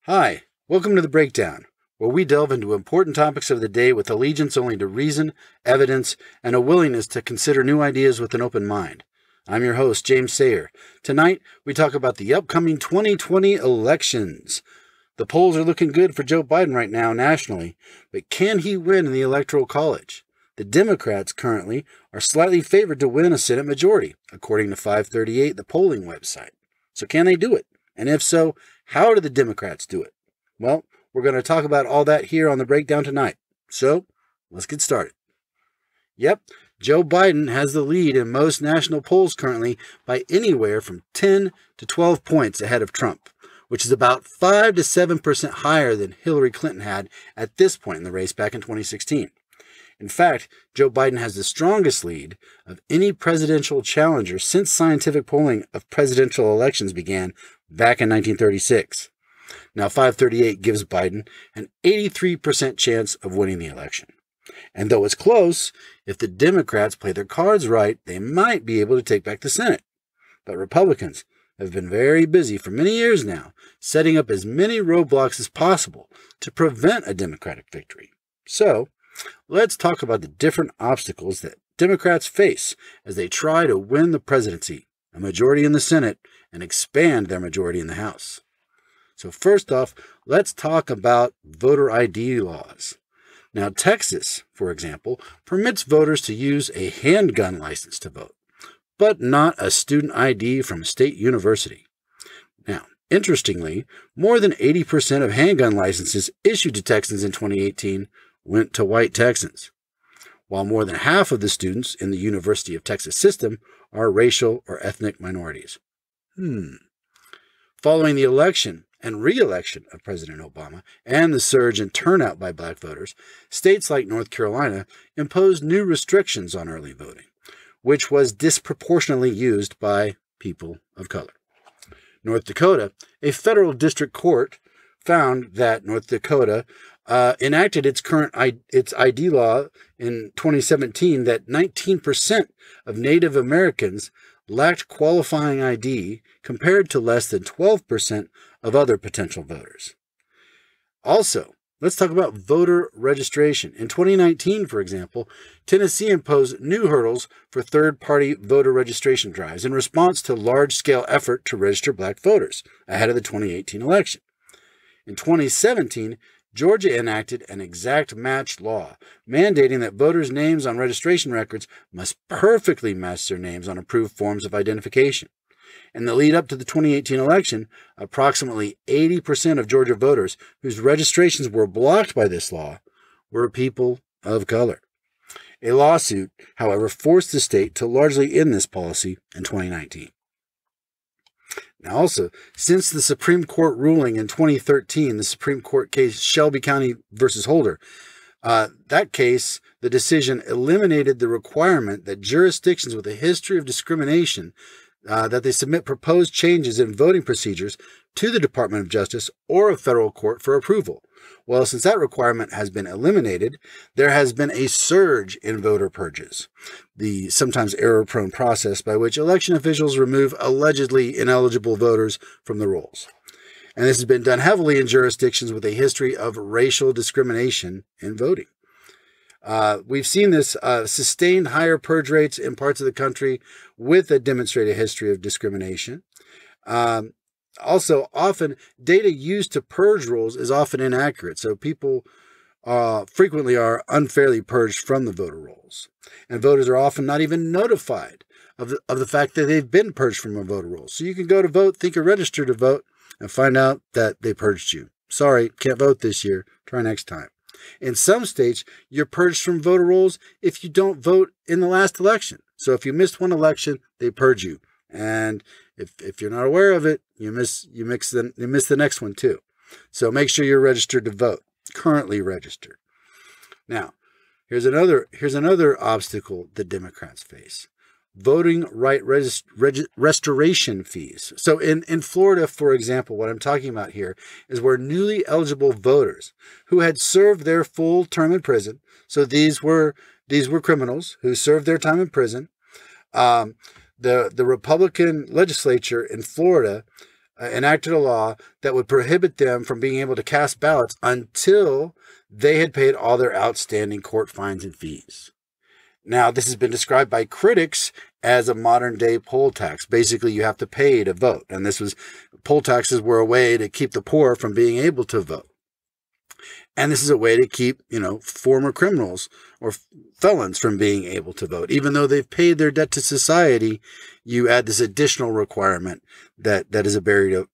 Hi, welcome to The Breakdown, where we delve into important topics of the day with allegiance only to reason, evidence, and a willingness to consider new ideas with an open mind. I'm your host, James Sayer. Tonight, we talk about the upcoming 2020 elections. The polls are looking good for Joe Biden right now nationally, but can he win in the Electoral College? The Democrats currently are slightly favored to win a Senate majority, according to 538, the polling website. So can they do it? And if so, how do the Democrats do it? Well, we're going to talk about all that here on The Breakdown tonight. So, let's get started. Yep, Joe Biden has the lead in most national polls currently by anywhere from 10 to 12 points ahead of Trump, which is about 5 to 7% higher than Hillary Clinton had at this point in the race back in 2016. In fact, Joe Biden has the strongest lead of any presidential challenger since scientific polling of presidential elections began back in 1936. Now, 538 gives Biden an 83% chance of winning the election. And though it's close, if the Democrats play their cards right, they might be able to take back the Senate. But Republicans have been very busy for many years now, setting up as many roadblocks as possible to prevent a Democratic victory. So, let's talk about the different obstacles that Democrats face as they try to win the presidency, a majority in the Senate, and expand their majority in the House. So first off, let's talk about voter ID laws. Now, Texas, for example, permits voters to use a handgun license to vote, but not a student ID from a state university. Now, interestingly, more than 80% of handgun licenses issued to Texans in 2018 went to white Texans, while more than half of the students in the University of Texas system are racial or ethnic minorities. Following the election and re-election of President Obama and the surge in turnout by black voters, states like North Carolina imposed new restrictions on early voting, which was disproportionately used by people of color. North Dakota, a federal district court found that North Dakota enacted its ID law in 2017 that 19% of Native Americans lacked qualifying ID compared to less than 12% of other potential voters. Also, let's talk about voter registration. In 2019, for example, Tennessee imposed new hurdles for third-party voter registration drives in response to a large-scale effort to register black voters ahead of the 2018 election. In 2017, Georgia enacted an exact match law, mandating that voters' names on registration records must perfectly match their names on approved forms of identification. In the lead up to the 2018 election, approximately 80% of Georgia voters whose registrations were blocked by this law were people of color. A lawsuit, however, forced the state to largely end this policy in 2019. Now also, since the Supreme Court ruling in 2013, the Supreme Court case Shelby County versus Holder, that case, the decision eliminated the requirement that jurisdictions with a history of discrimination that they submit proposed changes in voting procedures to the Department of Justice or a federal court for approval. Well, since that requirement has been eliminated, there has been a surge in voter purges, the sometimes error-prone process by which election officials remove allegedly ineligible voters from the rolls. And this has been done heavily in jurisdictions with a history of racial discrimination in voting. We've seen this sustained higher purge rates in parts of the country with a demonstrated history of discrimination. Also, often data used to purge rolls is often inaccurate, so people frequently are unfairly purged from the voter rolls. And voters are often not even notified of the fact that they've been purged from a voter roll. So you can go to vote, think you're registered to vote, and find out that they purged you. Sorry, can't vote this year. Try next time. In some states, you're purged from voter rolls if you don't vote in the last election. So if you missed one election, they purge you. And if you're not aware of it, you miss the next one too. So make sure you're registered to vote, currently registered. Now, here's another obstacle the Democrats face: voting right restoration fees. So in Florida, for example, what I'm talking about here is where newly eligible voters who had served their full term in prison, so these were criminals who served their time in prison. The Republican legislature in Florida enacted a law that would prohibit them from being able to cast ballots until they had paid all their outstanding court fines and fees. Now, this has been described by critics as a modern-day poll tax. Basically, you have to pay to vote. And poll taxes were a way to keep the poor from being able to vote. And this is a way to keep, former criminals or felons from being able to vote. Even though they've paid their debt to society, you add this additional requirement that is a barrier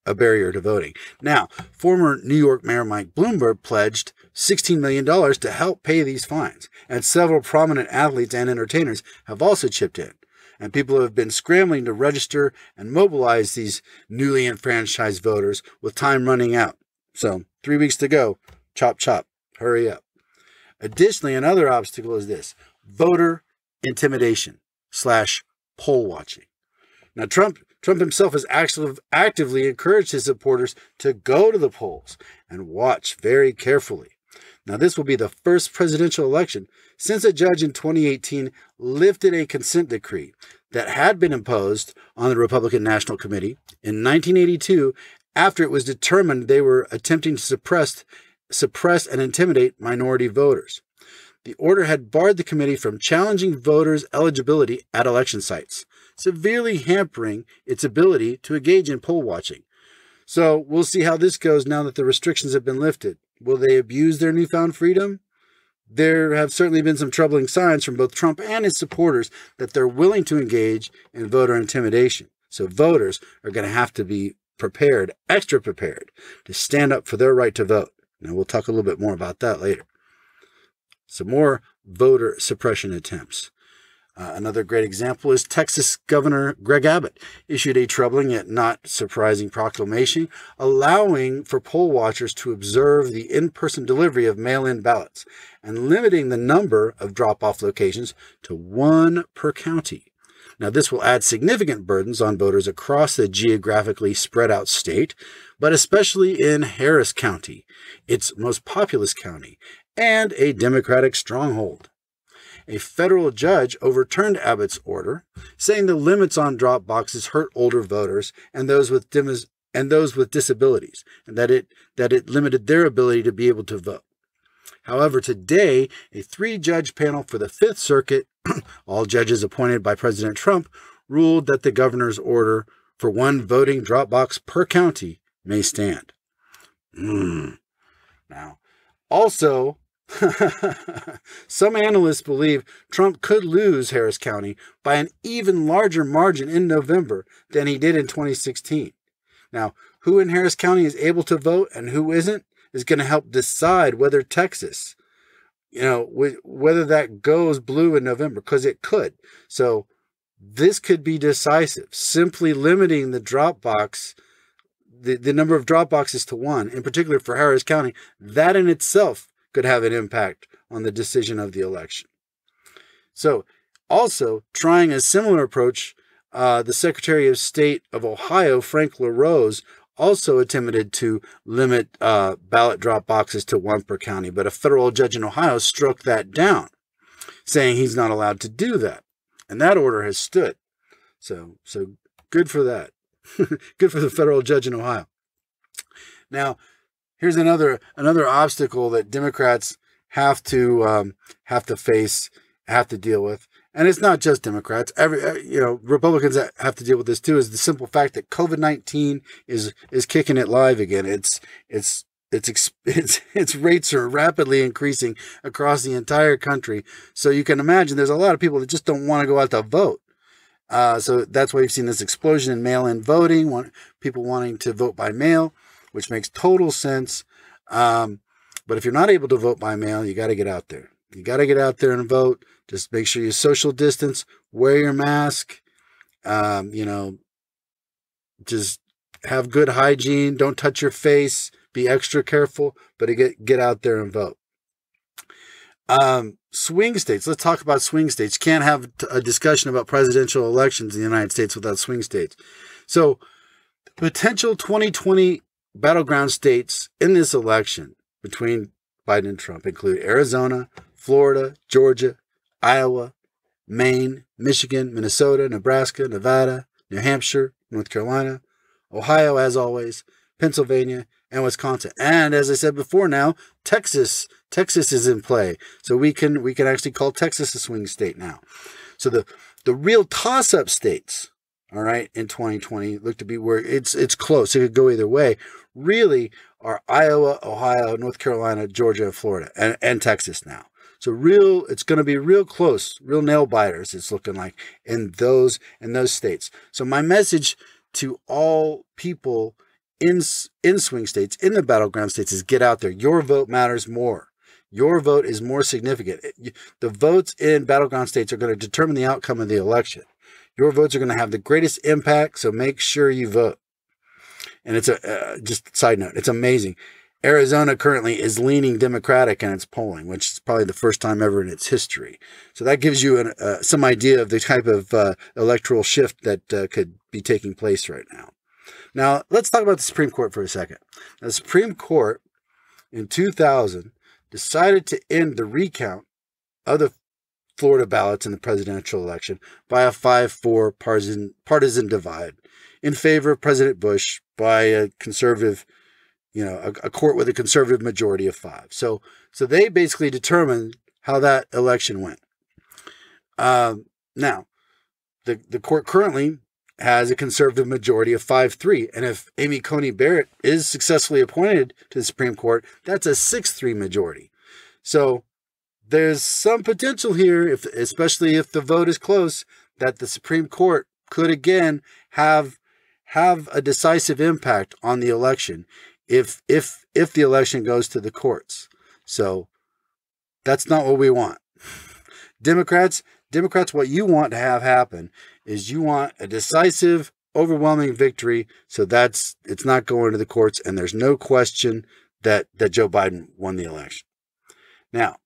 to voting. Now, former New York Mayor Mike Bloomberg pledged $16 million to help pay these fines. And several prominent athletes and entertainers have also chipped in. And people have been scrambling to register and mobilize these newly enfranchised voters with time running out. So 3 weeks to go. Chop, chop. Hurry up. Additionally, another obstacle is this: voter intimidation / poll watching. Now, Trump himself has actively encouraged his supporters to go to the polls and watch very carefully. Now, this will be the first presidential election since a judge in 2018 lifted a consent decree that had been imposed on the Republican National Committee in 1982 after it was determined they were attempting to suppress and intimidate minority voters. The order had barred the committee from challenging voters' eligibility at election sites, severely hampering its ability to engage in poll watching. So we'll see how this goes now that the restrictions have been lifted. Will they abuse their newfound freedom? There have certainly been some troubling signs from both Trump and his supporters that they're willing to engage in voter intimidation. So voters are going to have to be prepared, extra prepared, to stand up for their right to vote. Now, we'll talk a little bit more about that later. Some more voter suppression attempts. Another great example is Texas Governor Greg Abbott issued a troubling yet not surprising proclamation allowing for poll watchers to observe the in-person delivery of mail-in ballots and limiting the number of drop-off locations to 1 per county. Now, this will add significant burdens on voters across the geographically spread out state, but especially in Harris County, its most populous county, and a Democratic stronghold. A federal judge overturned Abbott's order, saying the limits on drop boxes hurt older voters and those with disabilities, and that it limited their ability to be able to vote. However, today, a 3-judge panel for the Fifth Circuit, all judges appointed by President Trump, ruled that the governor's order for 1 voting drop box per county may stand. Now, also, some analysts believe Trump could lose Harris County by an even larger margin in November than he did in 2016. Now, who in Harris County is able to vote and who isn't is going to help decide whether Texas, whether that goes blue in November, because it could. So this could be decisive. Simply limiting the drop box, the number of drop boxes to 1, in particular for Harris County, that in itself could have an impact on the decision of the election. So also trying a similar approach, the Secretary of State of Ohio, Frank LaRose, also attempted to limit ballot drop boxes to 1 per county, but a federal judge in Ohio struck that down, saying he's not allowed to do that. And that order has stood. So good for that. Good for the federal judge in Ohio. Now, here's another obstacle that Democrats have to deal with. And it's not just Democrats. Republicans have to deal with this too. Is the simple fact that COVID-19 is kicking it live again. Its rates are rapidly increasing across the entire country. So you can imagine there's a lot of people that just don't want to go out to vote. So that's why you've seen this explosion in mail-in voting. People wanting to vote by mail, which makes total sense. But if you're not able to vote by mail, you got to get out there. You got to get out there and vote. Just make sure you social distance, wear your mask, just have good hygiene. Don't touch your face. Be extra careful, but get out there and vote. Swing states. Let's talk about swing states. Can't have a discussion about presidential elections in the United States without swing states. So potential 2020 battleground states in this election between Biden and Trump include Arizona, Florida, Georgia, Iowa, Maine, Michigan, Minnesota, Nebraska, Nevada, New Hampshire, North Carolina, Ohio, as always, Pennsylvania, and Wisconsin. And as I said before, now Texas is in play. So we can actually call Texas a swing state now. So the real toss-up states, all right, in 2020 look to be where it's close. It could go either way. Really are Iowa, Ohio, North Carolina, Georgia, and Florida, and Texas now. So it's going to be real close, real nail biters. It's looking like in those states. So my message to all people in swing states, in the battleground states, is get out there. Your vote matters more. Your vote is more significant. The votes in battleground states are going to determine the outcome of the election. Your votes are going to have the greatest impact, so make sure you vote. And it's just a side note, it's amazing. Arizona currently is leaning Democratic in its polling, which is probably the first time ever in its history. So that gives you some idea of the type of electoral shift that could be taking place right now. Now, let's talk about the Supreme Court for a second. Now, the Supreme Court in 2000 decided to end the recount of the Florida ballots in the presidential election by a 5-4 partisan divide in favor of President Bush by a conservative, a court with a conservative majority of 5. So they basically determined how that election went. Now, the court currently has a conservative majority of 5-3. And if Amy Coney Barrett is successfully appointed to the Supreme Court, that's a 6-3 majority. So there's some potential here, especially if the vote is close, that the Supreme Court could again have a decisive impact on the election if the election goes to the courts. So that's not what we want. Democrats, what you want to have happen is you want a decisive, overwhelming victory. So it's not going to the courts, and there's no question that Joe Biden won the election. Now,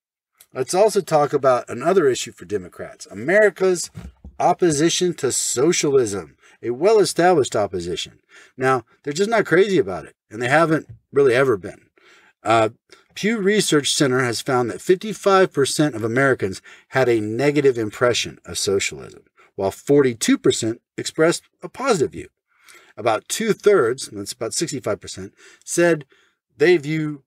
let's also talk about another issue for Democrats: America's opposition to socialism, a well-established opposition. Now, they're just not crazy about it, and they haven't really ever been. Pew Research Center has found that 55% of Americans had a negative impression of socialism, while 42% expressed a positive view. About 2/3, that's about 65%, said they view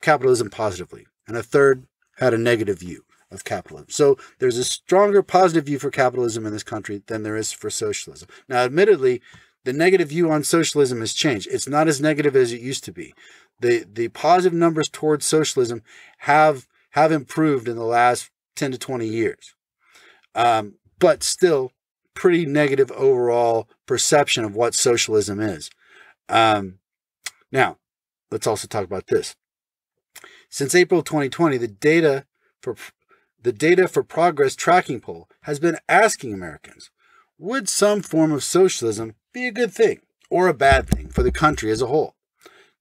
capitalism positively, and a third had a negative view of capitalism. So there's a stronger positive view for capitalism in this country than there is for socialism. Now, admittedly, the negative view on socialism has changed. It's not as negative as it used to be. The positive numbers towards socialism have improved in the last 10 to 20 years. But still, pretty negative overall perception of what socialism is. Now, let's also talk about this. Since April 2020, the Data for Progress tracking poll has been asking Americans, would some form of socialism be a good thing or a bad thing for the country as a whole?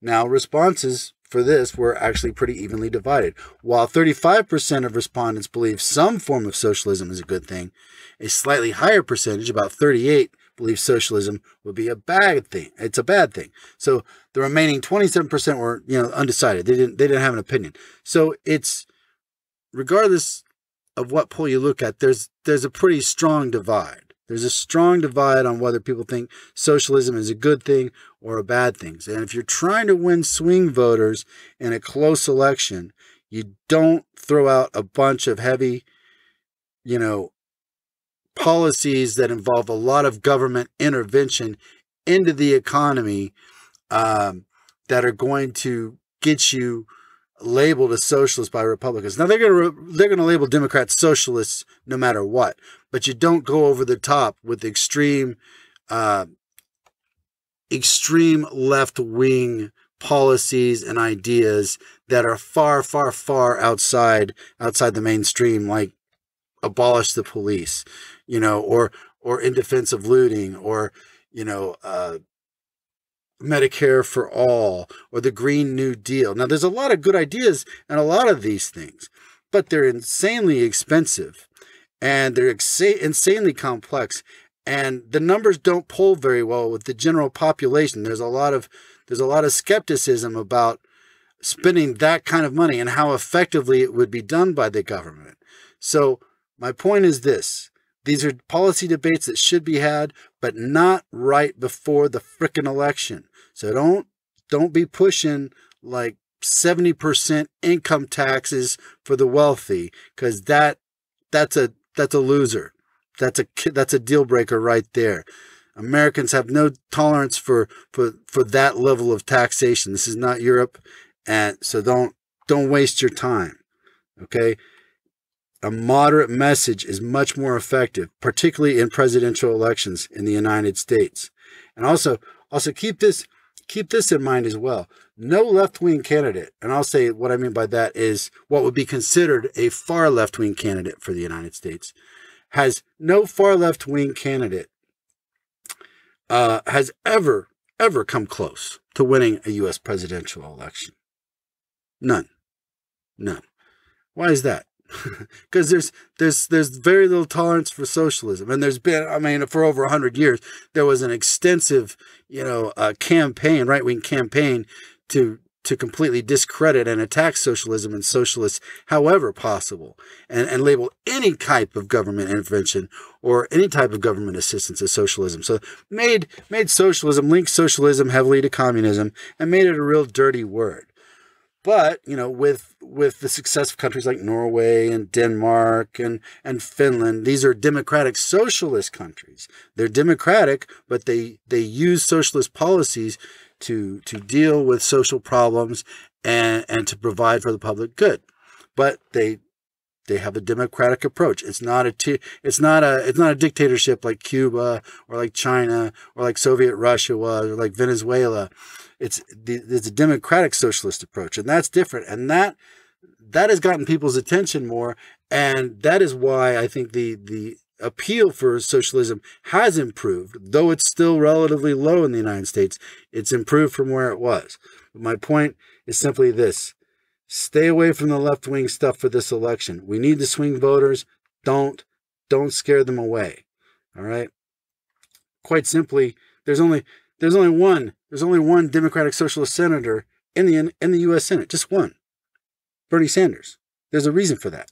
Now, responses for this were actually pretty evenly divided. While 35% of respondents believe some form of socialism is a good thing, a slightly higher percentage, about 38%, believe socialism would be a bad thing. It's a bad thing. So the remaining 27% were, undecided. They didn't have an opinion. So it's, regardless of what poll you look at, there's a pretty strong divide. There's a strong divide on whether people think socialism is a good thing or a bad thing. And if you're trying to win swing voters in a close election, you don't throw out a bunch of heavy, policies that involve a lot of government intervention into the economy that are going to get you labeled as socialist by Republicans. Now, they're going to label Democrats socialists no matter what, but you don't go over the top with extreme left-wing policies and ideas that are far, far, far outside the mainstream, like abolish the police, or in defense of looting, or Medicare for all, or the Green New Deal. Now, there's a lot of good ideas in a lot of these things, but they're insanely expensive, and they're insanely complex, and the numbers don't poll very well with the general population. There's a lot of skepticism about spending that kind of money and how effectively it would be done by the government. So my point is this: these are policy debates that should be had, but not right before the frickin' election. So don't be pushing like 70% income taxes for the wealthy, because that's a loser. That's a deal breaker right there. Americans have no tolerance for that level of taxation. This is not Europe, and so don't waste your time. Okay? A moderate message is much more effective, particularly in presidential elections in the United States. And also keep this in mind as well. No left-wing candidate, and I'll say what I mean by that is what would be considered a far left-wing candidate for the United States, no far left-wing candidate has ever come close to winning a U.S. presidential election. None. Why is that? Because there's very little tolerance for socialism, and there's been, I mean, for over 100 years, there was an extensive, campaign, right-wing campaign to completely discredit and attack socialism and socialists however possible, and label any type of government intervention or any type of government assistance as socialism. So made socialism, linked socialism heavily to communism, and made it a real dirty word. But, with the success of countries like Norway and Denmark and Finland, these are democratic socialist countries. They're democratic, but they use socialist policies to deal with social problems and to provide for the public good. But they have a democratic approach. It's not a dictatorship like Cuba or like China or like Soviet Russia was, or like Venezuela. It's a democratic socialist approach, and that's different. And that has gotten people's attention more, and that is why I think the appeal for socialism has improved, though it's still relatively low in the United States. It's improved from where it was. But my point is simply this: stay away from the left-wing stuff for this election. We need the swing voters. Don't scare them away. All right. Quite simply, there's only one Democratic Socialist senator in the U.S. Senate, just one, Bernie Sanders. There's a reason for that.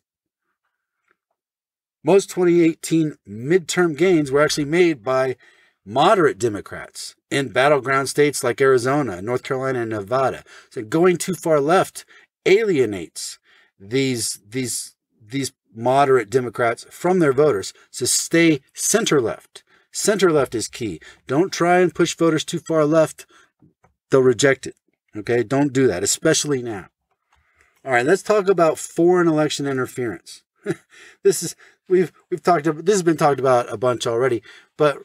Most 2018 midterm gains were actually made by moderate Democrats in battleground states like Arizona, North Carolina, and Nevada. So going too far left alienates these moderate Democrats from their voters. So stay center left. Center left is key. Don't try and push voters too far left. They'll reject it. Okay? Don't do that, especially now. All right, let's talk about foreign election interference. We've talked about, this has been talked about a bunch already, but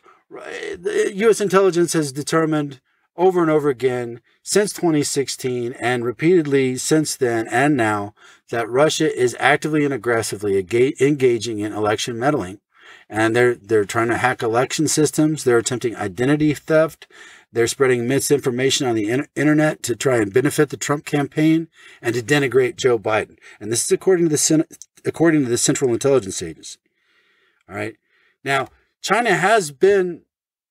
U.S. intelligence has determined over and over again since 2016 and repeatedly since then and now that Russia is actively and aggressively engaging in election meddling. And they're trying to hack election systems. They're attempting identity theft. They're spreading misinformation on the internet to try and benefit the Trump campaign and to denigrate Joe Biden. And this is according to the Central Intelligence Agency. All right. Now, China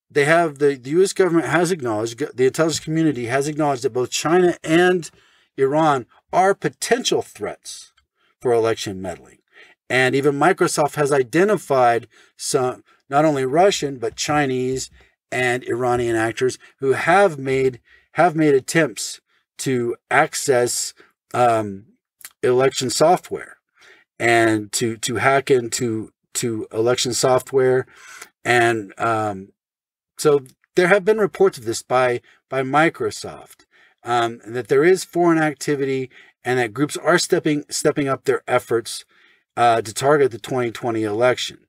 the U.S. government has acknowledged, the intelligence community has acknowledged that both China and Iran are potential threats for election meddling. And even Microsoft has identified some, not only Russian, but Chinese and Iranian actors who have made attempts to access election software and to hack into election software. And so there have been reports of this by Microsoft, that there is foreign activity and that groups are stepping up their efforts to target the 2020 election.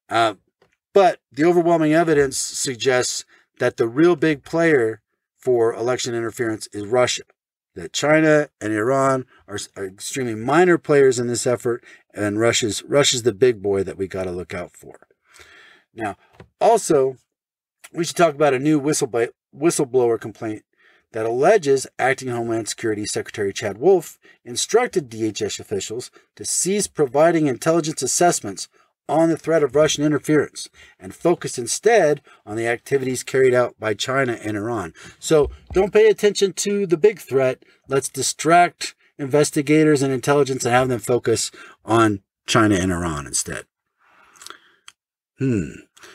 But the overwhelming evidence suggests that the real big player for election interference is Russia. That China and Iran are extremely minor players in this effort, and Russia's the big boy that we got to look out for. Now, also, we should talk about a new whistleblower complaint that alleges Acting Homeland Security Secretary Chad Wolf instructed DHS officials to cease providing intelligence assessments on the threat of Russian interference and focus instead on the activities carried out by China and Iran. So don't pay attention to the big threat. Let's distract investigators and intelligence and have them focus on China and Iran instead.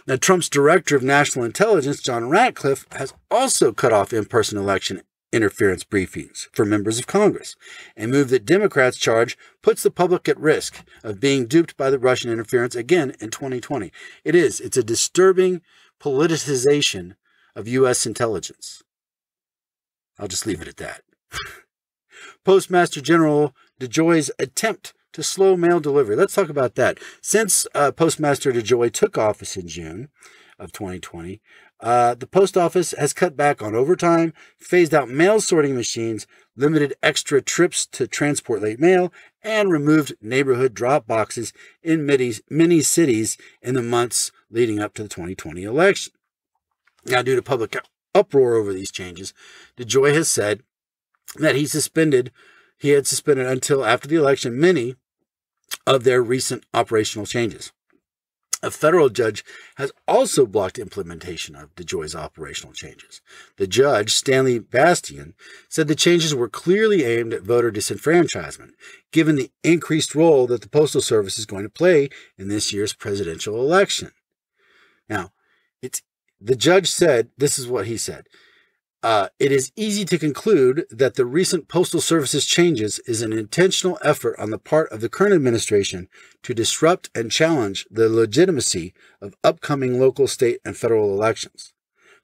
Now, Trump's director of national intelligence, John Ratcliffe, has also cut off in-person election interference briefings for members of Congress, a move that Democrats charge puts the public at risk of being duped by the Russian interference again in 2020. It's a disturbing politicization of U.S. intelligence. I'll just leave it at that. Postmaster General DeJoy's attempt to slow mail delivery. Let's talk about that. Since Postmaster DeJoy took office in June of 2020, the post office has cut back on overtime, phased out mail sorting machines, limited extra trips to transport late mail, and removed neighborhood drop boxes in many cities in the months leading up to the 2020 election. Now, due to public uproar over these changes, DeJoy has said that he had suspended until after the election many of their recent operational changes. A federal judge has also blocked implementation of DeJoy's operational changes. The judge, Stanley Bastian, said the changes were clearly aimed at voter disenfranchisement, given the increased role that the Postal Service is going to play in this year's presidential election. Now, the judge said, this is what he said, it is easy to conclude that the recent Postal Service's changes is an intentional effort on the part of the current administration to disrupt and challenge the legitimacy of upcoming local, state, and federal elections.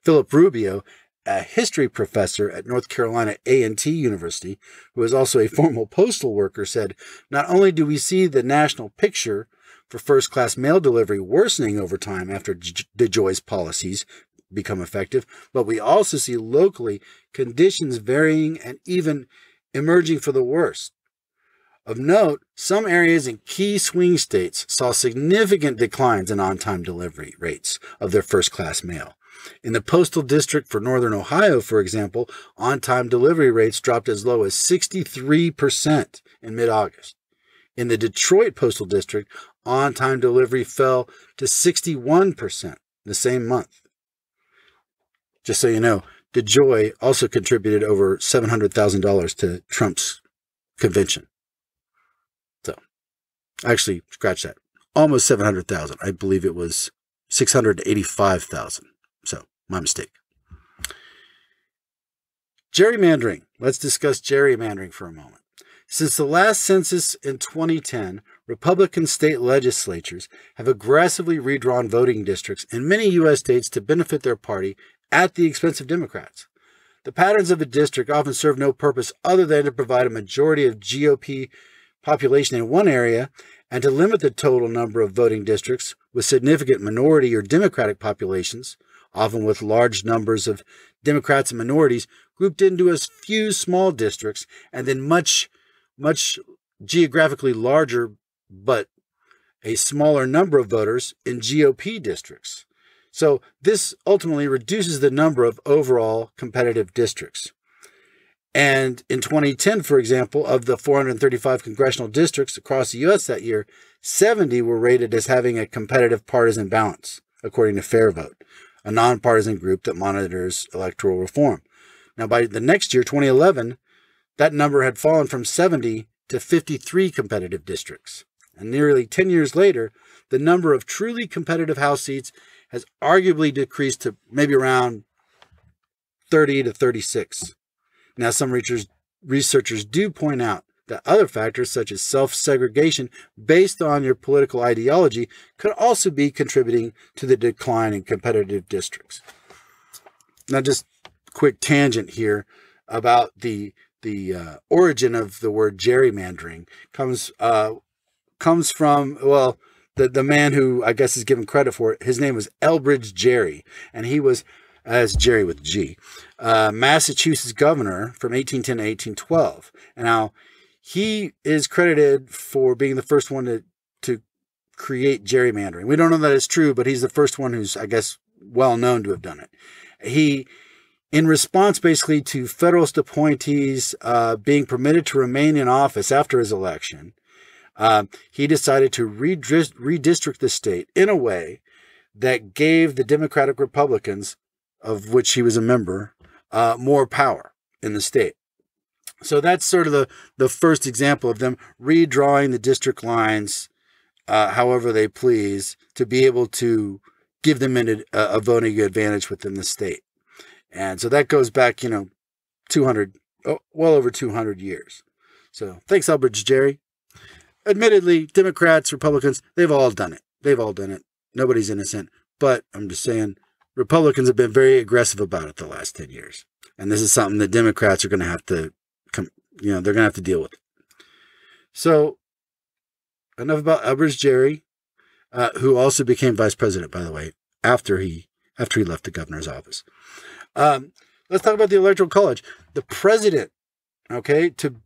Philip Rubio, a history professor at North Carolina A&T University, who is also a former postal worker, said, not only do we see the national picture for first-class mail delivery worsening over time after DeJoy's policies become effective, but we also see locally conditions varying and even emerging for the worst. Of note, some areas in key swing states saw significant declines in on-time delivery rates of their first-class mail. In the Postal District for Northern Ohio, for example, on-time delivery rates dropped as low as 63% in mid-August. In the Detroit Postal District, on-time delivery fell to 61% the same month. Just so you know, DeJoy also contributed over $700,000 to Trump's convention. So, actually, scratch that. Almost $700,000. I believe it was $685,000. So, my mistake. Gerrymandering. Let's discuss gerrymandering for a moment. Since the last census in 2010, Republican state legislatures have aggressively redrawn voting districts in many U.S. states to benefit their party at the expense of Democrats. The patterns of a district often serve no purpose other than to provide a majority of GOP population in one area and to limit the total number of voting districts with significant minority or Democratic populations, often with large numbers of Democrats and minorities grouped into a few small districts and then much geographically larger but a smaller number of voters in GOP districts. So this ultimately reduces the number of overall competitive districts. And in 2010, for example, of the 435 congressional districts across the U.S. that year, 70 were rated as having a competitive partisan balance, according to Fair Vote, a nonpartisan group that monitors electoral reform. Now, by the next year, 2011, that number had fallen from 70 to 53 competitive districts. And nearly 10 years later, the number of truly competitive House seats has arguably decreased to maybe around 30 to 36. Now, some researchers do point out that other factors such as self-segregation based on your political ideology could also be contributing to the decline in competitive districts. Now, just a quick tangent here about the origin of the word gerrymandering comes from, well, the man who I guess is given credit for it. His name was Elbridge Gerry, and he was, as Jerry with G, Massachusetts governor from 1810 to 1812. And now he is credited for being the first one to create gerrymandering. We don't know that it's true, but he's the first one who's, I guess, well known to have done it. He, in response basically to Federalist appointees being permitted to remain in office after his election, he decided to redistrict the state in a way that gave the Democratic Republicans, of which he was a member, more power in the state. So that's sort of the first example of them redrawing the district lines however they please to be able to give them a voting advantage within the state. And so that goes back, 200, well over 200 years. So thanks, Elbridge Gerry. Admittedly, Democrats, Republicans, they've all done it. They've all done it. Nobody's innocent. But I'm just saying, Republicans have been very aggressive about it the last 10 years. And this is something that Democrats are going to have to, they're going to have to deal with. So enough about Elbridge Gerry, who also became vice president, by the way, after he left the governor's office. Let's talk about the Electoral College. The president, okay, to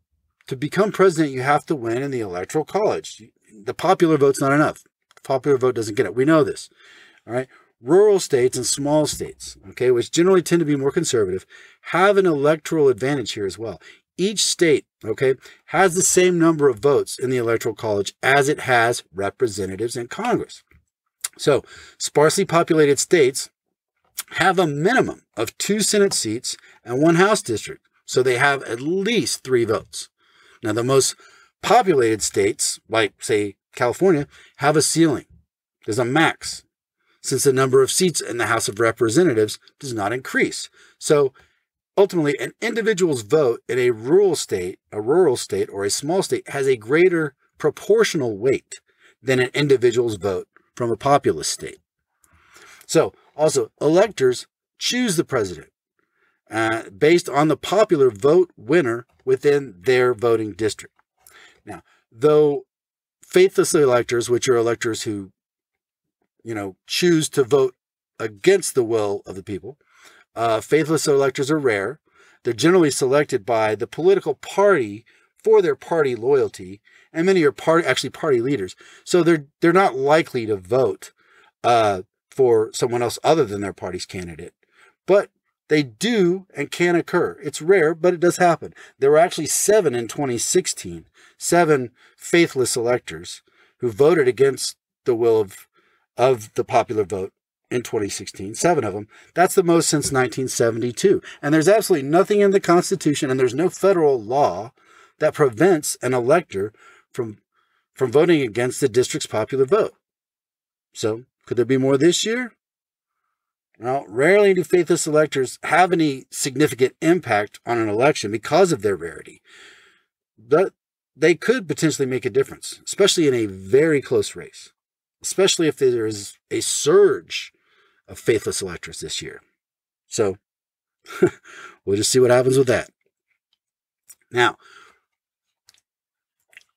become president, you have to win in the Electoral College. The popular vote's not enough. The popular vote doesn't get it. We know this. All right. Rural states and small states, okay, which generally tend to be more conservative, have an electoral advantage here as well. Each state, okay, has the same number of votes in the Electoral College as it has representatives in Congress. So, sparsely populated states have a minimum of 2 Senate seats and 1 House district. So they have at least 3 votes. Now, the most populated states, like, say, California, have a ceiling. There's a max, since the number of seats in the House of Representatives does not increase. So, ultimately, an individual's vote in a rural state, or a small state has a greater proportional weight than an individual's vote from a populous state. So, also, electors choose the president based on the popular vote winner within their voting district. Now, though faithless electors, which are electors who, choose to vote against the will of the people, faithless electors are rare. They're generally selected by the political party for their party loyalty, and many are party leaders. So they're not likely to vote for someone else other than their party's candidate. But they do and can occur. It's rare, but it does happen. There were actually 7 in 2016, 7 faithless electors who voted against the will of the popular vote in 2016, 7 of them. That's the most since 1972. And there's absolutely nothing in the Constitution, and there's no federal law that prevents an elector from voting against the district's popular vote. So, could there be more this year? Well, rarely do faithless electors have any significant impact on an election because of their rarity. But they could potentially make a difference, especially in a very close race, especially if there is a surge of faithless electors this year. So, we'll just see what happens with that. Now,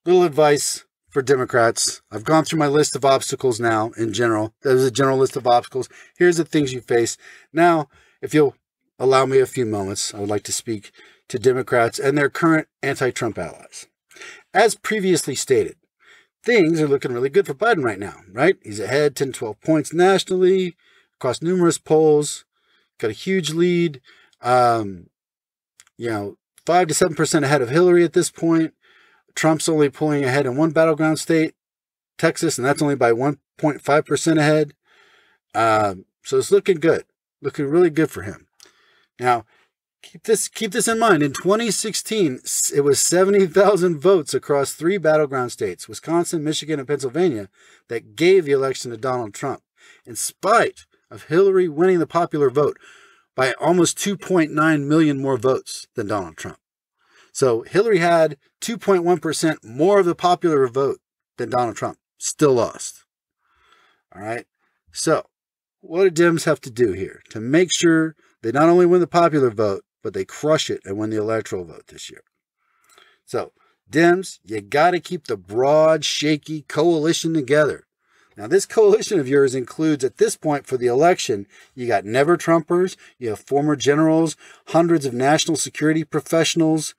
little advice for Democrats. I've gone through my list of obstacles now in general. There's a general list of obstacles. Here's the things you face. Now, if you'll allow me a few moments, I would like to speak to Democrats and their current anti-Trump allies. As previously stated, things are looking really good for Biden right now, right? He's ahead 10, 12 points nationally, across numerous polls, got a huge lead, 5 to 7% ahead of Hillary at this point. Trump's only pulling ahead in one battleground state, Texas, and that's only by 1.5% ahead. So it's looking good, looking really good for him. Now, keep this in mind. In 2016, it was 70,000 votes across 3 battleground states, Wisconsin, Michigan, and Pennsylvania, that gave the election to Donald Trump, in spite of Hillary winning the popular vote by almost 2.9 million more votes than Donald Trump. So Hillary had 2.1% more of the popular vote than Donald Trump. Still lost. All right. So what do Dems have to do here to make sure they not only win the popular vote, but they crush it and win the electoral vote this year? So Dems, you got to keep the broad, shaky coalition together. Now, this coalition of yours includes, at this point for the election, you got never Trumpers, you have former generals, hundreds of national security professionals,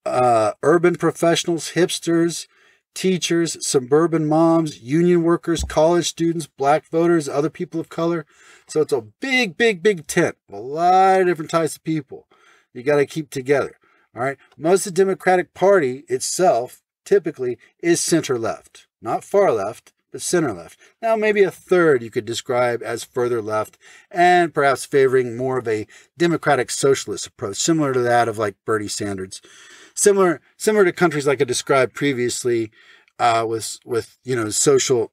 urban professionals, hipsters, teachers, suburban moms, union workers, college students, black voters, other people of color. So it's a big, big, big tent. A lot of different types of people you got to keep together. All right. Most of the Democratic Party itself typically is center-left, not far left, but center-left. Now, maybe a third you could describe as further left and perhaps favoring more of a democratic socialist approach, similar to that of like Bernie Sanders. Similar to countries like I described previously, with social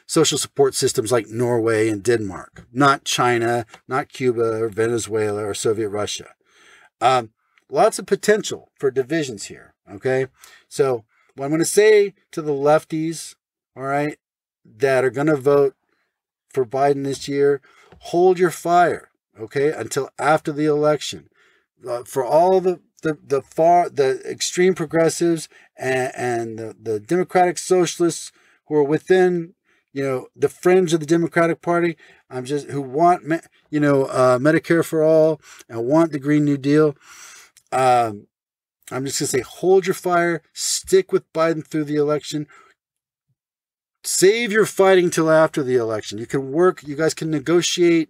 social support systems like Norway and Denmark, not China, not Cuba or Venezuela or Soviet Russia. Lots of potential for divisions here. Okay, so what I'm going to say to the lefties, all right, that are going to vote for Biden this year, hold your fire, okay, until after the election. For all the extreme progressives and the Democratic Socialists who are within, the fringe of the Democratic Party, who want, Medicare for all and want the Green New Deal. I'm just going to say, hold your fire, stick with Biden through the election. Save your fighting till after the election. You can work, you guys can negotiate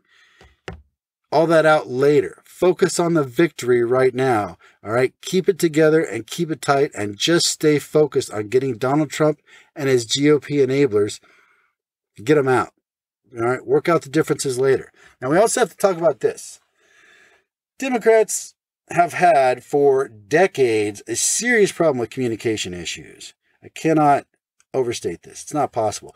all that out later. Focus on the victory right now. All right. Keep it together and keep it tight and just stay focused on getting Donald Trump and his GOP enablers, get them out. All right. Work out the differences later. Now, we also have to talk about this. Democrats have had for decades a serious problem with communication issues. I cannot overstate this. It's not possible.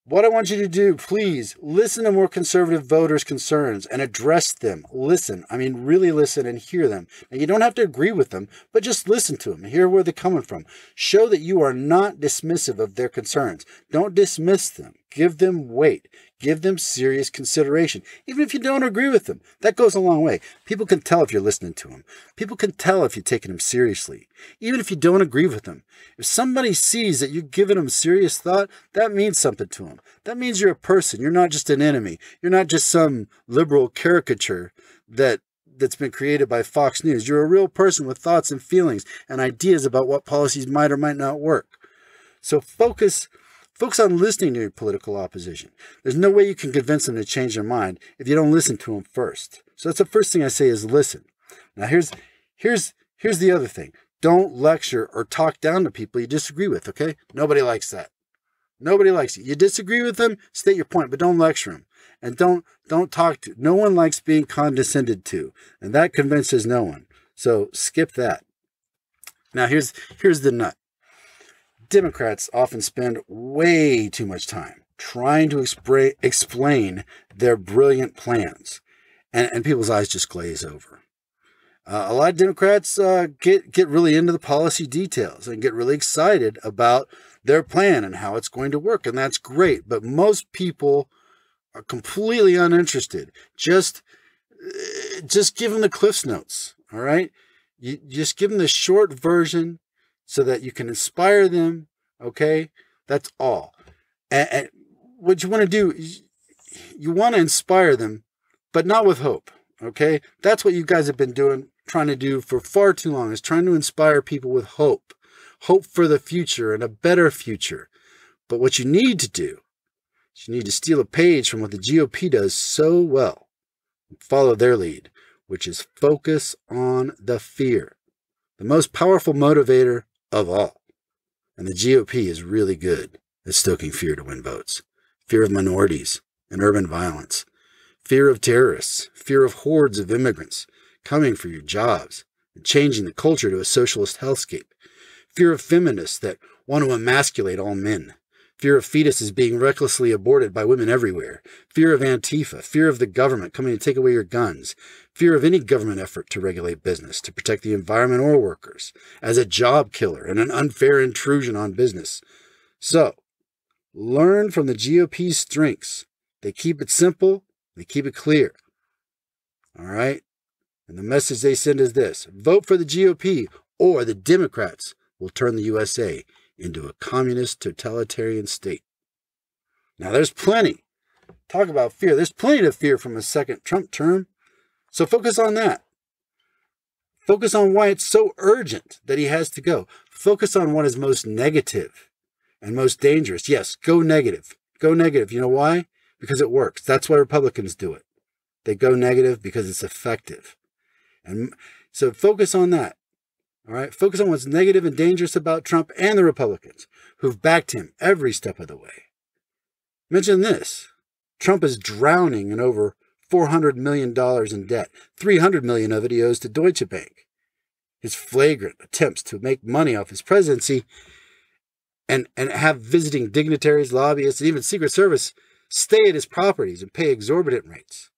What I want you to do, please listen to more conservative voters' concerns and address them. Listen. I mean, really listen and hear them. Now, you don't have to agree with them, but just listen to them and hear where they're coming from. Show that you are not dismissive of their concerns. Don't dismiss them. Give them weight. Give them serious consideration. Even if you don't agree with them, that goes a long way. People can tell if you're listening to them. People can tell if you're taking them seriously. Even if you don't agree with them. If somebody sees that you're giving them serious thought, that means something to them. That means you're a person. You're not just an enemy. You're not just some liberal caricature that's been created by Fox News. You're a real person with thoughts and feelings and ideas about what policies might or might not work. So focus on listening to your political opposition. There's no way you can convince them to change their mind if you don't listen to them first. So that's the first thing I say is listen. Now here's the other thing. Don't lecture or talk down to people you disagree with, okay? Nobody likes that. Nobody likes it. You disagree with them, state your point, but don't lecture them. And don't talk to. No one likes being condescended to, and that convinces no one. So skip that. Now here's the nut. Democrats often spend way too much time trying to explain their brilliant plans, and people's eyes just glaze over. A lot of Democrats get really into the policy details and get really excited about their plan and how it's going to work, and that's great. But most people are completely uninterested. Just give them the Cliff's Notes, all right? You just give them the short version so that you can inspire them, okay? That's all. And what you want to do is you want to inspire them, but not with hope, okay? That's what you guys have been trying to do for far too long, is trying to inspire people with hope for the future and a better future. But what you need to do is you need to steal a page from what the GOP does so well and follow their lead, which is focus on the fear, the most powerful motivator of all. And the GOP is really good at stoking fear to win votes. Fear of minorities and urban violence, fear of terrorists, fear of hordes of immigrants coming for your jobs and changing the culture to a socialist hellscape, fear of feminists that want to emasculate all men, fear of fetuses being recklessly aborted by women everywhere, fear of Antifa, fear of the government coming to take away your guns, fear of any government effort to regulate business, to protect the environment or workers, as a job killer and an unfair intrusion on business. So, learn from the GOP's strengths. They keep it simple, they keep it clear. All right? And the message they send is this: vote for the GOP, or the Democrats will turn the USA into a communist totalitarian state. Now, there's plenty. Talk about fear. There's plenty to fear from a second Trump term. So focus on that. Focus on why it's so urgent that he has to go. Focus on what is most negative and most dangerous. Yes, go negative. Go negative. You know why? Because it works. That's why Republicans do it. They go negative because it's effective. And so focus on that. All right? Focus on what's negative and dangerous about Trump and the Republicans who've backed him every step of the way. Mention this. Trump is drowning in over $400 million in debt. $300 million of it he owes to Deutsche Bank. His flagrant attempts to make money off his presidency and have visiting dignitaries, lobbyists, and even Secret Service stay at his properties and pay exorbitant rates.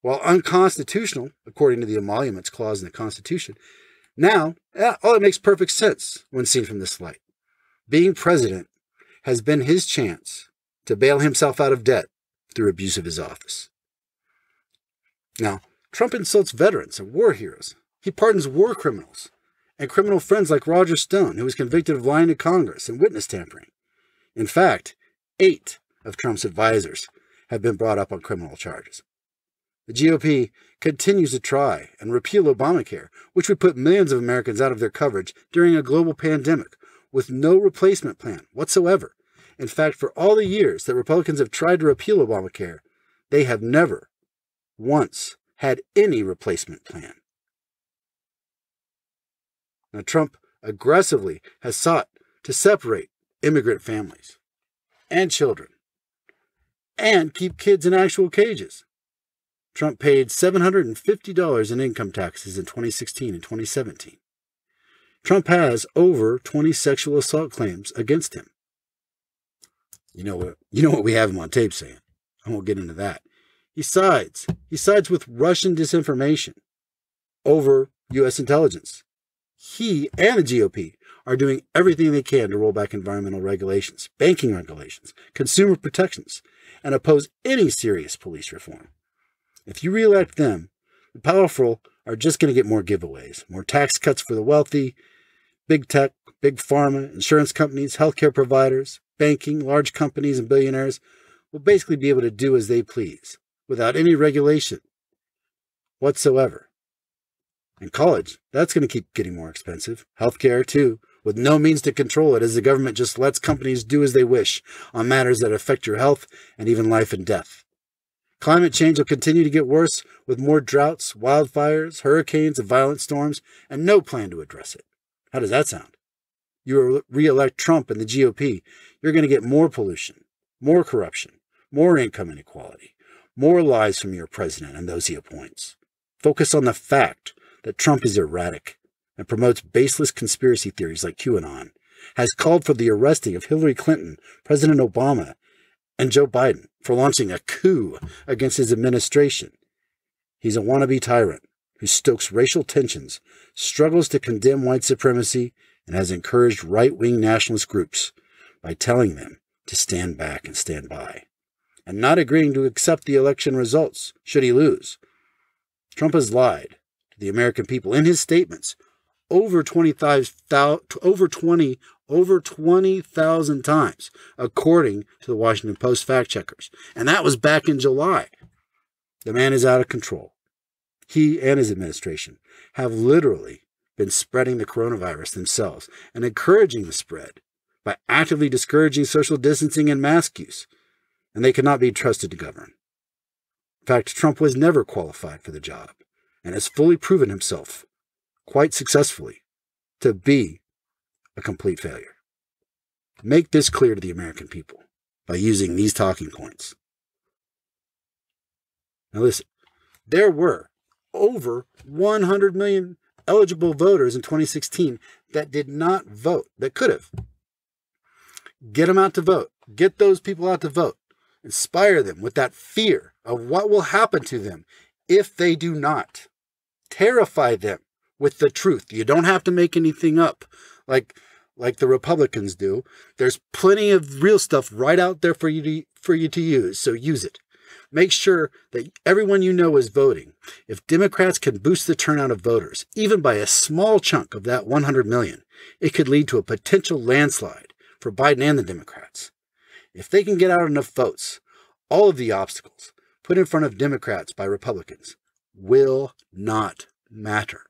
While unconstitutional, according to the Emoluments Clause in the Constitution, now, all it makes perfect sense when seen from this light. Being president has been his chance to bail himself out of debt through abuse of his office. Now, Trump insults veterans and war heroes. He pardons war criminals and criminal friends like Roger Stone, who was convicted of lying to Congress and witness tampering. In fact, 8 of Trump's advisors have been brought up on criminal charges. The GOP continues to try and repeal Obamacare, which would put millions of Americans out of their coverage during a global pandemic with no replacement plan whatsoever. In fact, for all the years that Republicans have tried to repeal Obamacare, they have never once had any replacement plan. Now, Trump aggressively has sought to separate immigrant families and children and keep kids in actual cages. Trump paid $750 in income taxes in 2016 and 2017. Trump has over 20 sexual assault claims against him. You know what we have him on tape saying. I won't get into that. He sides with Russian disinformation over U.S. intelligence. He and the GOP are doing everything they can to roll back environmental regulations, banking regulations, consumer protections, and oppose any serious police reform. If you reelect them, the powerful are just going to get more giveaways, more tax cuts for the wealthy, big tech, big pharma, insurance companies, healthcare providers, banking, large companies, and billionaires will basically be able to do as they please without any regulation whatsoever. And college, that's going to keep getting more expensive. Healthcare, too, with no means to control it as the government just lets companies do as they wish on matters that affect your health and even life and death. Climate change will continue to get worse with more droughts, wildfires, hurricanes, and violent storms, and no plan to address it. How does that sound? You re-elect Trump and the GOP, you're going to get more pollution, more corruption, more income inequality, more lies from your president and those he appoints. Focus on the fact that Trump is erratic and promotes baseless conspiracy theories like QAnon, has called for the arresting of Hillary Clinton, President Obama, and Joe Biden for launching a coup against his administration. He's a wannabe tyrant who stokes racial tensions, struggles to condemn white supremacy, and has encouraged right-wing nationalist groups by telling them to stand back and stand by, and not agreeing to accept the election results should he lose. Trump has lied to the American people in his statements over 20,000 times, according to the Washington Post fact checkers. And that was back in July. The man is out of control. He and his administration have literally been spreading the coronavirus themselves and encouraging the spread by actively discouraging social distancing and mask use. And they cannot be trusted to govern. In fact, Trump was never qualified for the job and has fully proven himself, quite successfully, to be a complete failure. Make this clear to the American people by using these talking points. Now listen, there were over 100 million eligible voters in 2016 that did not vote, that could have. Get them out to vote. Get those people out to vote. Inspire them with that fear of what will happen to them if they do not. Terrify them with the truth. You don't have to make anything up like the Republicans do. There's plenty of real stuff right out there for you to use, so use it. Make sure that everyone you know is voting. If Democrats can boost the turnout of voters, even by a small chunk of that 100 million, it could lead to a potential landslide for Biden and the Democrats. If they can get out enough votes, all of the obstacles put in front of Democrats by Republicans will not matter.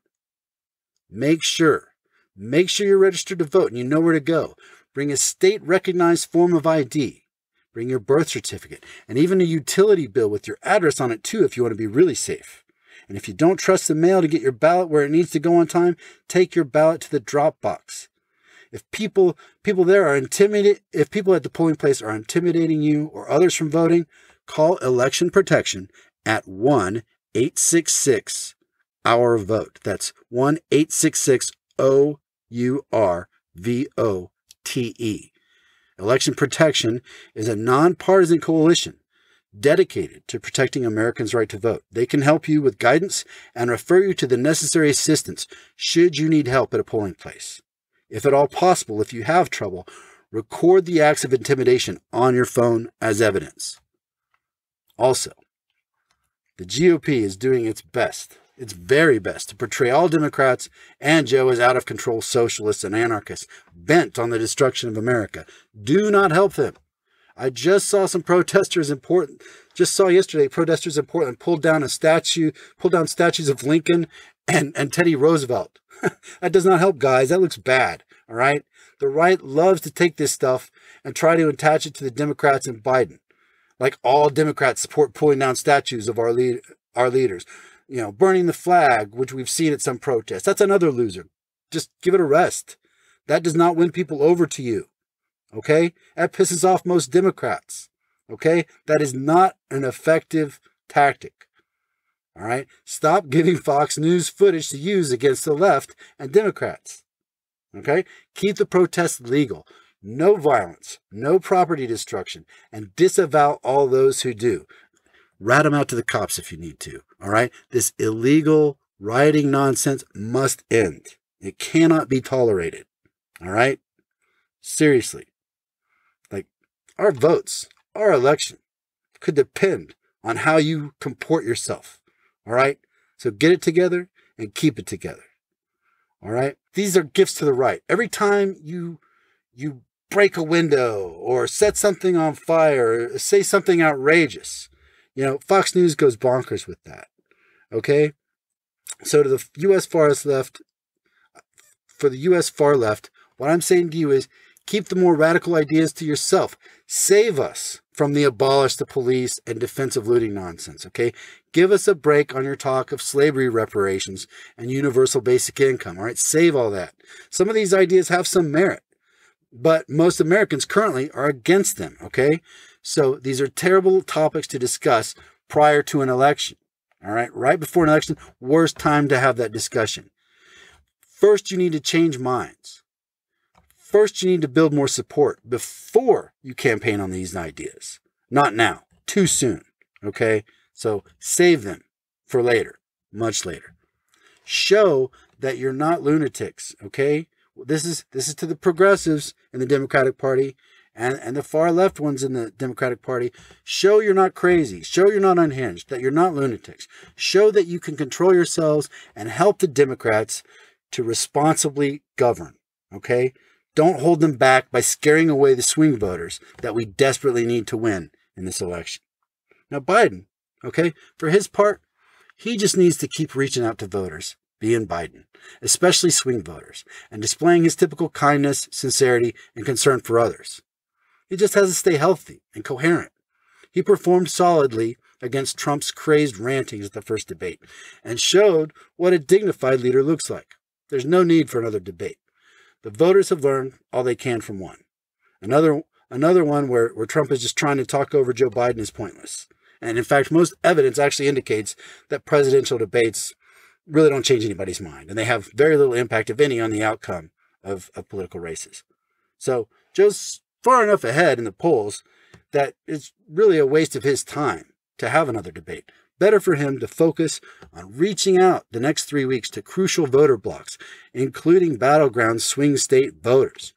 Make sure you're registered to vote and you know where to go. Bring a state-recognized form of ID. Bring your birth certificate and even a utility bill with your address on it too if you want to be really safe. And if you don't trust the mail to get your ballot where it needs to go on time, take your ballot to the drop box. If people there are intimidated, if people at the polling place are intimidating you or others from voting, call Election Protection at 1-866-OUR-VOTE. That's 1-866-OUR-VOTE. Election Protection is a nonpartisan coalition dedicated to protecting Americans' right to vote. They can help you with guidance and refer you to the necessary assistance should you need help at a polling place. If at all possible, if you have trouble, record the acts of intimidation on your phone as evidence. Also, the GOP is doing its best, its very best, to portray all Democrats and Joe as out-of-control socialists and anarchists bent on the destruction of America. Do not help them. I just saw some protesters in Portland. Just saw yesterday protesters in Portland pulled down statues of Lincoln and Teddy Roosevelt. That does not help, guys. That looks bad. All right. The right loves to take this stuff and try to attach it to the Democrats and Biden. Like all Democrats support pulling down statues of our leaders. You know, burning the flag, which we've seen at some protests. That's another loser. Just give it a rest. That does not win people over to you. Okay? That pisses off most Democrats. Okay? That is not an effective tactic. All right? Stop giving Fox News footage to use against the left and Democrats. Okay? Keep the protests legal. No violence, no property destruction, and disavow all those who do. Rat them out to the cops if you need to. All right? This illegal rioting nonsense must end. It cannot be tolerated. All right? Seriously. Like, our votes, our election could depend on how you comport yourself. All right? So get it together and keep it together. All right? These are gifts to the right. Every time you break a window or set something on fire or say something outrageous, you know, Fox News goes bonkers with that. Okay? So to the U.S. far left, for the U.S. far left, what I'm saying to you is keep the more radical ideas to yourself. Save us from the abolish the police and defensive looting nonsense, okay? Give us a break on your talk of slavery reparations and universal basic income, all right? Save all that. Some of these ideas have some merit, but most Americans currently are against them, okay? So these are terrible topics to discuss prior to an election, all right? Right before an election, worst time to have that discussion. First, you need to change minds. First, you need to build more support before you campaign on these ideas. Not now. Too soon. Okay? So save them for later. Much later. Show that you're not lunatics. Okay? This is to the progressives in the Democratic Party and the far left ones in the Democratic Party. Show you're not crazy. Show you're not unhinged. That you're not lunatics. Show that you can control yourselves and help the Democrats to responsibly govern. Okay? Don't hold them back by scaring away the swing voters that we desperately need to win in this election. Now, Biden, okay, for his part, he just needs to keep reaching out to voters, being Biden, especially swing voters, and displaying his typical kindness, sincerity, and concern for others. He just has to stay healthy and coherent. He performed solidly against Trump's crazed rantings at the first debate and showed what a dignified leader looks like. There's no need for another debate. The voters have learned all they can from one. Another one where Trump is just trying to talk over Joe Biden is pointless. And in fact, most evidence actually indicates that presidential debates really don't change anybody's mind. And they have very little impact, if any, on the outcome of political races. So Joe's far enough ahead in the polls that it's really a waste of his time to have another debate. Better for him to focus on reaching out the next 3 weeks to crucial voter blocks, including battleground swing state voters.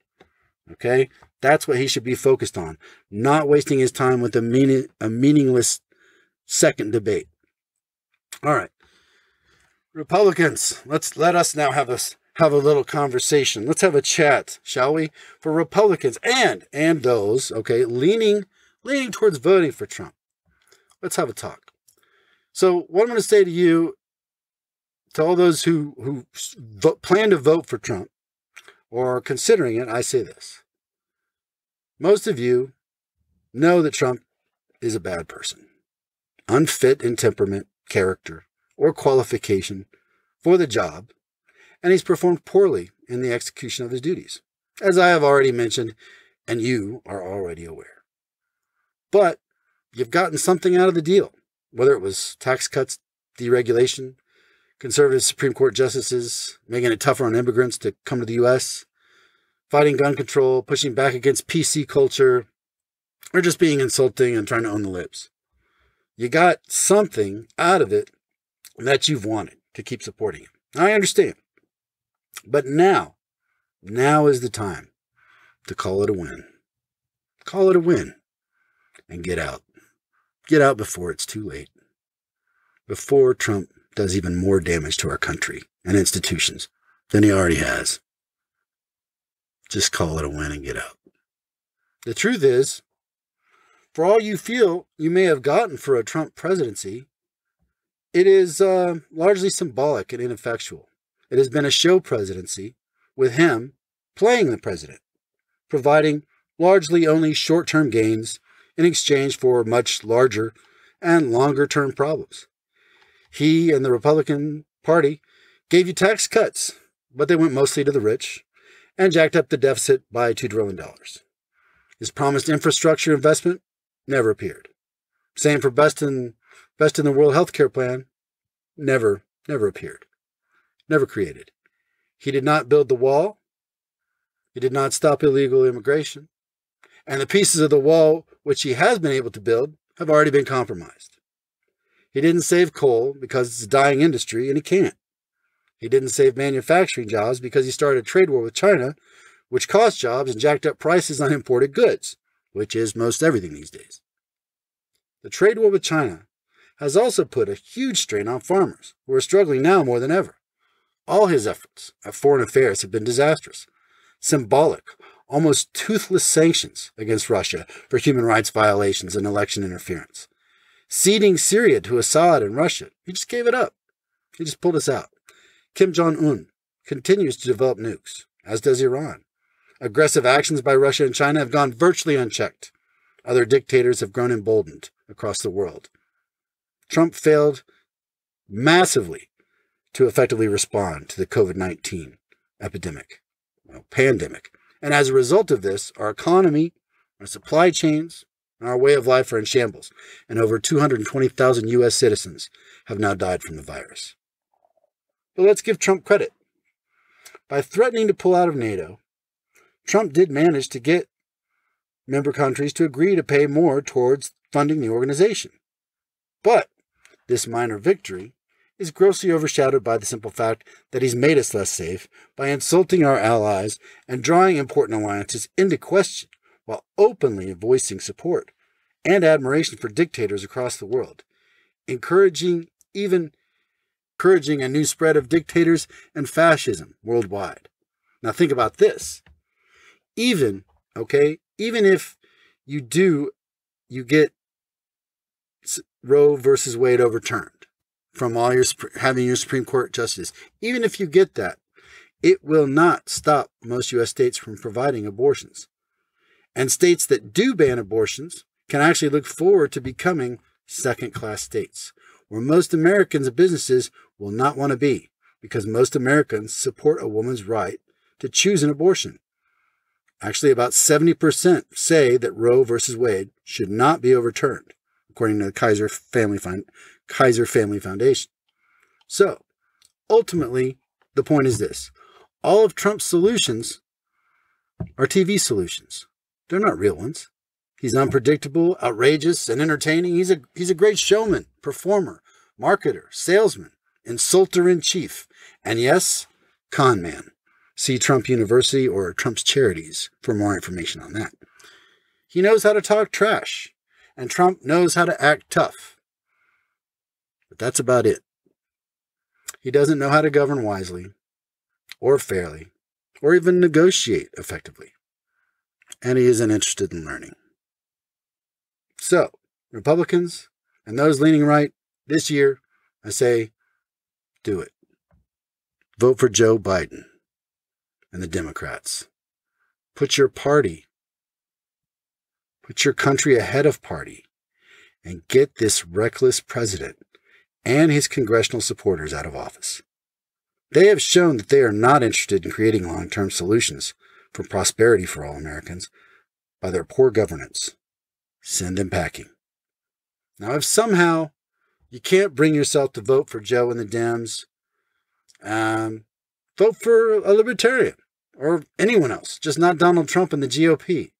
Okay? That's what he should be focused on, not wasting his time with a meaningless second debate. All right. Republicans, let us now have a little conversation. Let's have a chat, shall we? For Republicans and those, okay, leaning towards voting for Trump. Let's have a talk. So what I'm going to say to you, to all those who plan to vote for Trump or are considering it, I say this. Most of you know that Trump is a bad person, unfit in temperament, character, or qualification for the job, and he's performed poorly in the execution of his duties, as I have already mentioned, and you are already aware. But you've gotten something out of the deal. Whether it was tax cuts, deregulation, conservative Supreme Court justices making it tougher on immigrants to come to the U.S., fighting gun control, pushing back against PC culture, or just being insulting and trying to own the libs. You got something out of it that you've wanted to keep supporting him. I understand. But now is the time to call it a win. Call it a win and get out. Get out before it's too late. Before Trump does even more damage to our country and institutions than he already has. Just call it a win and get out. The truth is, for all you feel you may have gotten for a Trump presidency, it is largely symbolic and ineffectual. It has been a show presidency with him playing the president, providing largely only short-term gains in exchange for much larger and longer-term problems. He and the Republican Party gave you tax cuts, but they went mostly to the rich and jacked up the deficit by $2 trillion. His promised infrastructure investment never appeared. Same for best in the world healthcare plan, never appeared. Never created. He did not build the wall. He did not stop illegal immigration. And the pieces of the wall which he has been able to build have already been compromised. He didn't save coal because it's a dying industry and he can't. He didn't save manufacturing jobs because he started a trade war with China, which cost jobs and jacked up prices on imported goods, which is most everything these days. The trade war with China has also put a huge strain on farmers, who are struggling now more than ever. All his efforts at foreign affairs have been disastrous. Symbolic, almost toothless sanctions against Russia for human rights violations and election interference. Ceding Syria to Assad and Russia, he just gave it up. He just pulled us out. Kim Jong-un continues to develop nukes, as does Iran. Aggressive actions by Russia and China have gone virtually unchecked. Other dictators have grown emboldened across the world. Trump failed massively to effectively respond to the COVID-19 pandemic. And as a result of this, our economy, our supply chains, and our way of life are in shambles. And over 220,000 U.S. citizens have now died from the virus. But let's give Trump credit. By threatening to pull out of NATO, Trump did manage to get member countries to agree to pay more towards funding the organization. But this minor victory is grossly overshadowed by the simple fact that he's made us less safe by insulting our allies and drawing important alliances into question while openly voicing support and admiration for dictators across the world, encouraging a new spread of dictators and fascism worldwide. Now think about this. Even if you get Roe versus Wade overturned from all your having your Supreme Court justice, even if you get that, it will not stop most U.S. states from providing abortions. And states that do ban abortions can actually look forward to becoming second-class states, where most Americans and businesses will not want to be, because most Americans support a woman's right to choose an abortion. Actually, about 70% say that Roe versus Wade should not be overturned, according to the Kaiser Family Foundation. So, ultimately, the point is this. All of Trump's solutions are TV solutions. They're not real ones. He's unpredictable, outrageous, and entertaining. He's a great showman, performer, marketer, salesman, insulter-in-chief, and yes, con man. See Trump University or Trump's Charities for more information on that. He knows how to talk trash, and Trump knows how to act tough. But that's about it. He doesn't know how to govern wisely, or fairly, or even negotiate effectively. And he isn't interested in learning. So, Republicans and those leaning right, this year, I say, do it. Vote for Joe Biden and the Democrats. Put your country ahead of party, and get this reckless president and his congressional supporters out of office. They have shown that they are not interested in creating long-term solutions for prosperity for all Americans by their poor governance. Send them packing. Now, if somehow you can't bring yourself to vote for Joe and the Dems, vote for a libertarian or anyone else, just not Donald Trump and the GOP.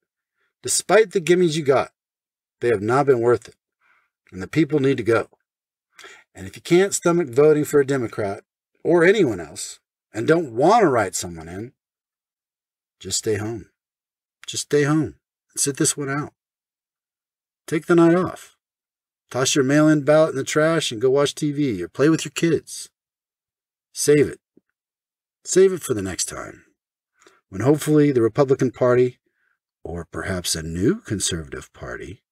Despite the gimmies you got, they have not been worth it, and the people need to go. And if you can't stomach voting for a Democrat or anyone else and don't want to write someone in, just stay home. Just stay home and sit this one out. Take the night off. Toss your mail-in ballot in the trash and go watch TV or play with your kids. Save it. Save it for the next time, when hopefully the Republican Party, or perhaps a new conservative party,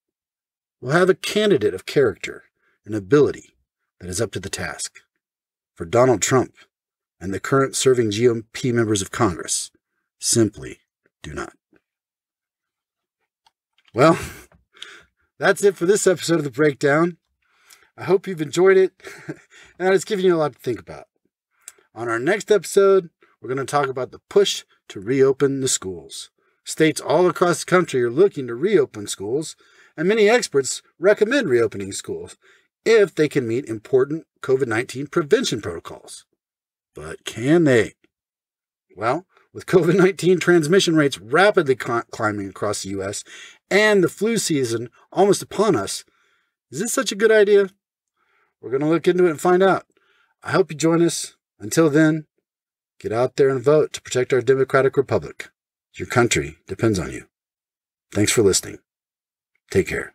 will have a candidate of character and ability that is up to the task. For Donald Trump and the current serving GOP members of Congress simply do not. Well, that's it for this episode of The Breakdown. I hope you've enjoyed it, and it's given you a lot to think about. On our next episode, we're going to talk about the push to reopen the schools. States all across the country are looking to reopen schools, and many experts recommend reopening schools if they can meet important COVID-19 prevention protocols. But can they? Well, with COVID-19 transmission rates rapidly climbing across the U.S. and the flu season almost upon us, is this such a good idea? We're going to look into it and find out. I hope you join us. Until then, get out there and vote to protect our democratic republic. Your country depends on you. Thanks for listening. Take care.